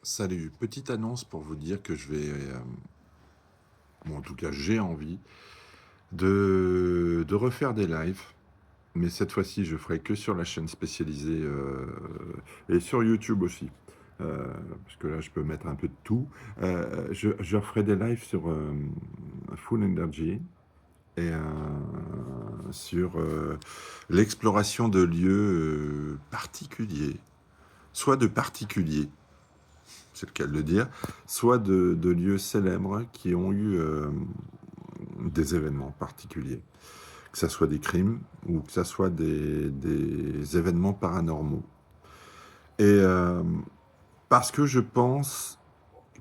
Salut, petite annonce pour vous dire que je vais, ou en tout cas j'ai envie de refaire des lives, mais cette fois-ci je ferai que sur la chaîne spécialisée et sur YouTube aussi. Parce que là je peux mettre un peu de tout. Je referai des lives sur Full Energy et sur l'exploration de lieux particuliers, soit de particuliers, c'est le cas de le dire, soit de lieux célèbres qui ont eu des événements particuliers, que ce soit des crimes ou que ce soit des événements paranormaux. Et parce que je pense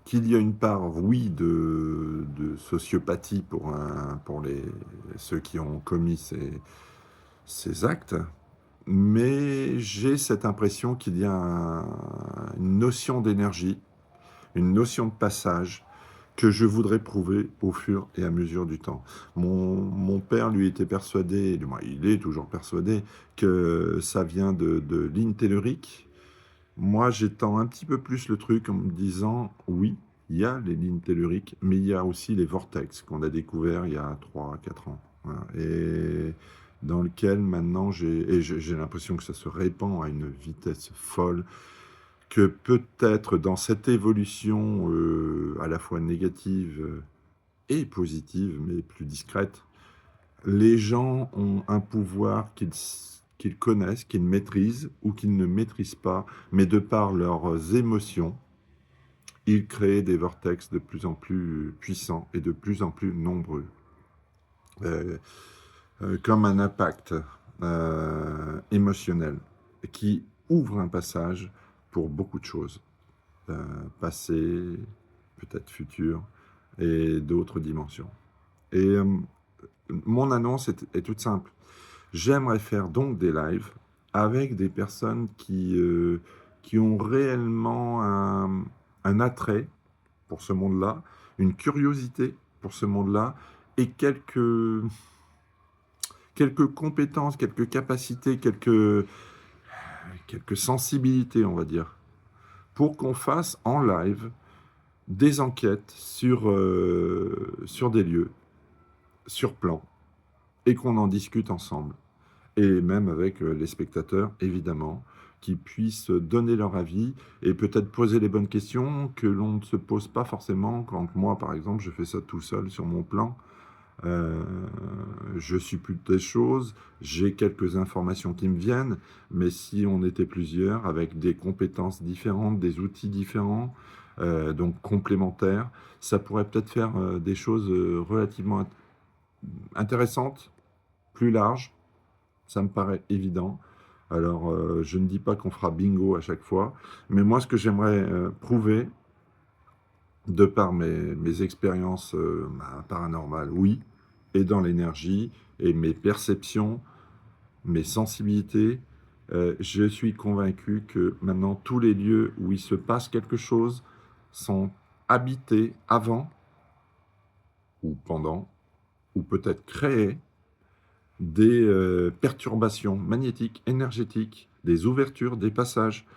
qu'il y a une part, oui, de sociopathie pour ceux qui ont commis ces actes, mais j'ai cette impression qu'il y a une notion d'énergie, une notion de passage que je voudrais prouver au fur et à mesure du temps. Mon père, lui, était persuadé, du moins, il est toujours persuadé, que ça vient de lignes telluriques. Moi, j'étends un petit peu plus le truc en me disant, oui, il y a les lignes telluriques, mais il y a aussi les vortex qu'on a découverts il y a 3 4 ans. Voilà. Et dans lequel maintenant j'ai l'impression que ça se répand à une vitesse folle, que peut-être dans cette évolution à la fois négative et positive, mais plus discrète, les gens ont un pouvoir qu'ils connaissent, qu'ils maîtrisent ou qu'ils ne maîtrisent pas, mais de par leurs émotions, ils créent des vortex de plus en plus puissants et de plus en plus nombreux, euh, comme un impact émotionnel qui ouvre un passage pour beaucoup de choses. Passé, peut-être futur, et d'autres dimensions. Et mon annonce est toute simple. J'aimerais faire donc des lives avec des personnes qui ont réellement un attrait pour ce monde-là, une curiosité pour ce monde-là, et quelques compétences, quelques capacités, quelques sensibilités, on va dire, pour qu'on fasse en live des enquêtes sur des lieux, sur plan, et qu'on en discute ensemble. Et même avec les spectateurs, évidemment, qui puissent donner leur avis et peut-être poser les bonnes questions que l'on ne se pose pas forcément quand moi, par exemple, je fais ça tout seul sur mon plan. Euh, je suppute des choses, j'ai quelques informations qui me viennent, mais si on était plusieurs avec des compétences différentes, des outils différents, donc complémentaires, ça pourrait peut-être faire des choses relativement intéressantes, plus larges, ça me paraît évident. Alors, je ne dis pas qu'on fera bingo à chaque fois, mais moi, ce que j'aimerais prouver, de par mes expériences paranormales, oui, et dans l'énergie, et mes perceptions, mes sensibilités, je suis convaincu que maintenant tous les lieux où il se passe quelque chose sont habités avant ou pendant, ou peut-être créés des perturbations magnétiques, énergétiques, des ouvertures, des passages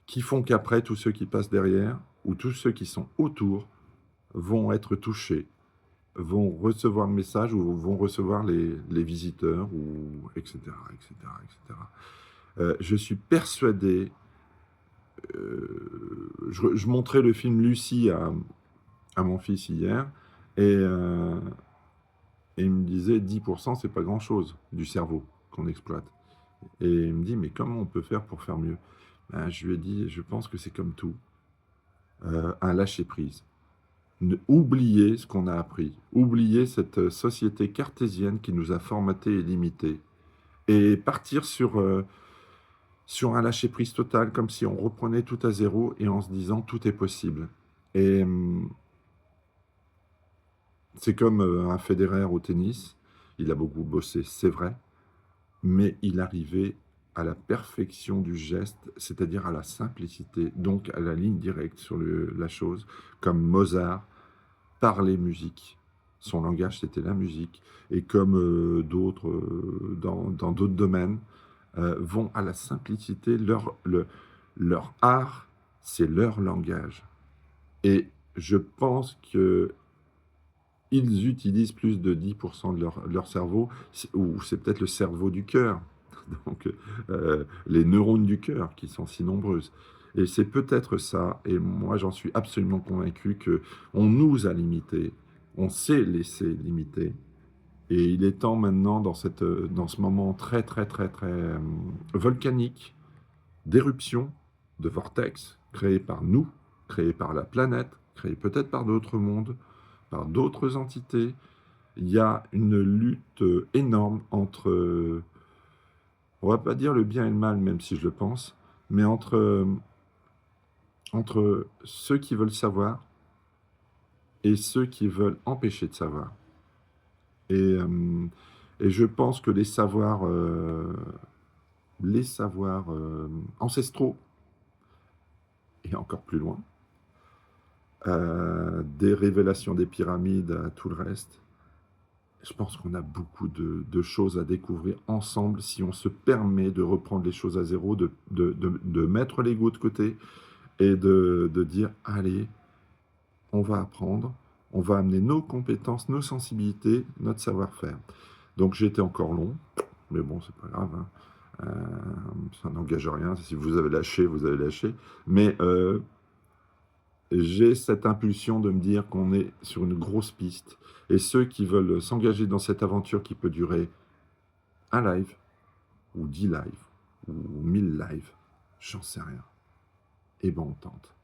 qui font qu'après, tous ceux qui passent derrière ou tous ceux qui sont autour vont être touchés, vont recevoir le message ou vont recevoir les visiteurs, ou etc., etc., etc. Je suis persuadé, je montrais le film Lucie à mon fils hier, et il me disait 10%, c'est pas grand-chose du cerveau qu'on exploite. Et il me dit, mais comment on peut faire pour faire mieux? Ben, je lui ai dit, je pense que c'est comme tout, un lâcher-prise. Oublier ce qu'on a appris, oublier cette société cartésienne qui nous a formatés et limités, et partir sur un lâcher-prise total, comme si on reprenait tout à zéro et en se disant tout est possible. Et c'est comme un Federer au tennis, il a beaucoup bossé, c'est vrai, mais il arrivait à la perfection du geste, c'est-à-dire à la simplicité, donc à la ligne directe sur la chose, comme Mozart parlait musique. Son langage, c'était la musique. Et comme d'autres, dans d'autres domaines, vont à la simplicité. Leur art, c'est leur langage. Et je pense qu'ils utilisent plus de 10% de leur cerveau, ou c'est peut-être le cerveau du cœur, donc les neurones du cœur qui sont si nombreuses. Et c'est peut-être ça, et moi j'en suis absolument convaincu qu'on nous a limités, on s'est laissé limiter, et il est temps maintenant, dans ce moment très, très, très, très volcanique, d'éruption, de vortex, créé par nous, créé par la planète, créé peut-être par d'autres mondes, par d'autres entités. Il y a une lutte énorme entre, on va pas dire le bien et le mal, même si je le pense, mais entre ceux qui veulent savoir et ceux qui veulent empêcher de savoir. Et, euh, et je pense que les savoirs ancestraux, et encore plus loin, des révélations des pyramides à tout le reste, je pense qu'on a beaucoup de choses à découvrir ensemble si on se permet de reprendre les choses à zéro, de mettre l'ego de côté et de dire, allez, on va apprendre, on va amener nos compétences, nos sensibilités, notre savoir-faire. Donc j'ai été encore long, mais bon, c'est pas grave, hein. Ça n'engage rien. Si vous avez lâché, vous avez lâché. Mais j'ai cette impulsion de me dire qu'on est sur une grosse piste. Et ceux qui veulent s'engager dans cette aventure qui peut durer un live, ou 10 lives, ou 1000 lives, j'en sais rien. Et ben on tente.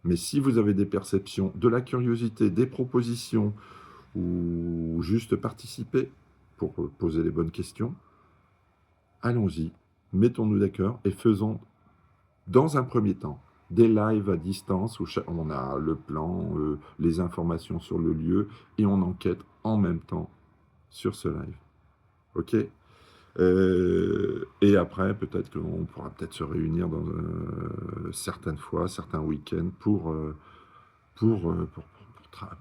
Mais si vous avez des perceptions, de la curiosité, des propositions, ou juste participer pour poser les bonnes questions, allons-y, mettons-nous d'accord et faisons, dans un premier temps, des lives à distance où on a le plan, les informations sur le lieu et on enquête en même temps sur ce live. OK? Et après, peut-être qu'on pourra peut-être se réunir dans certaines fois, certains week-ends pour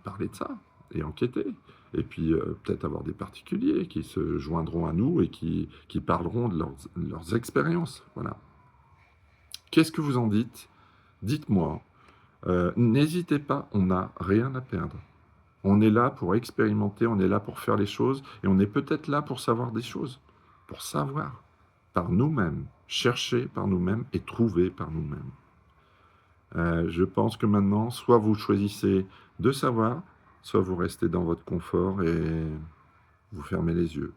parler de ça et enquêter. Et puis peut-être avoir des particuliers qui se joindront à nous et qui parleront de leurs expériences. Voilà. Qu'est-ce que vous en dites? Dites-moi. N'hésitez pas, on n'a rien à perdre. On est là pour expérimenter, on est là pour faire les choses, et on est peut-être là pour savoir des choses, pour savoir par nous-mêmes, chercher par nous-mêmes et trouver par nous-mêmes. Je pense que maintenant, soit vous choisissez de savoir, soit vous restez dans votre confort et vous fermez les yeux.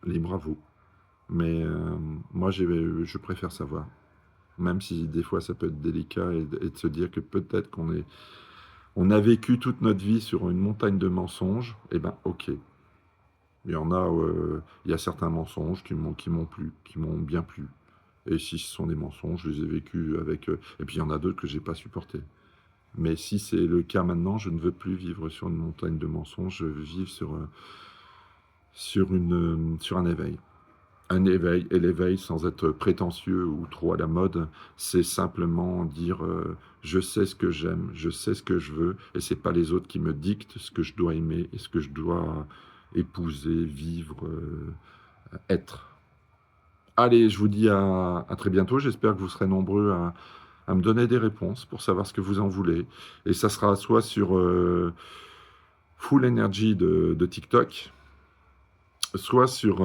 Libre à vous. Mais moi, je préfère savoir. Même si des fois ça peut être délicat et de se dire que peut-être on a vécu toute notre vie sur une montagne de mensonges, eh ben ok. Il y a certains mensonges qui m'ont plu, qui m'ont bien plu. Et si ce sont des mensonges, je les ai vécus avec. Et puis il y en a d'autres que j'ai pas supportés. Mais si c'est le cas maintenant, je ne veux plus vivre sur une montagne de mensonges, je veux vivre sur un éveil. Un éveil, et l'éveil sans être prétentieux ou trop à la mode, c'est simplement dire je sais ce que j'aime, je sais ce que je veux, et c'est pas les autres qui me dictent ce que je dois aimer et ce que je dois épouser, vivre, être. Allez, je vous dis à très bientôt. J'espère que vous serez nombreux à me donner des réponses pour savoir ce que vous en voulez. Et ça sera soit sur Full Energy de TikTok, soit sur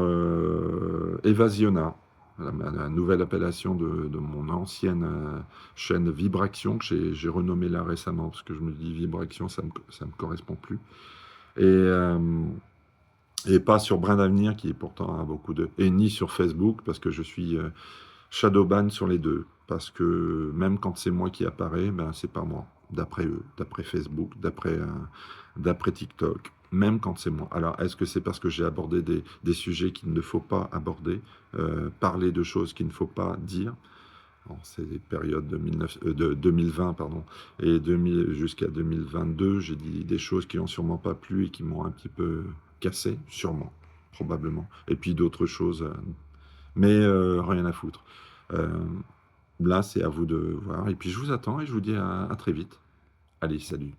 Evasiona, la nouvelle appellation de mon ancienne chaîne Vibraction, que j'ai renommée là récemment, parce que je me dis Vibraction, ça me correspond plus. Et pas sur Brin d'Avenir, qui est pourtant a beaucoup de... Et ni sur Facebook, parce que je suis shadowban sur les deux. Parce que même quand c'est moi qui apparaît, ben c'est pas moi. D'après eux, d'après Facebook, d'après TikTok. Même quand c'est moi. Alors, est-ce que c'est parce que j'ai abordé des sujets qu'il ne faut pas aborder, parler de choses qu'il ne faut pas dire? Bon, c'est des périodes de 2020, pardon, et jusqu'à 2022, j'ai dit des choses qui n'ont sûrement pas plu et qui m'ont un petit peu cassé, sûrement, probablement. Et puis d'autres choses, mais rien à foutre. Euh, Là, c'est à vous de voir. Et puis je vous attends et je vous dis à très vite. Allez, salut.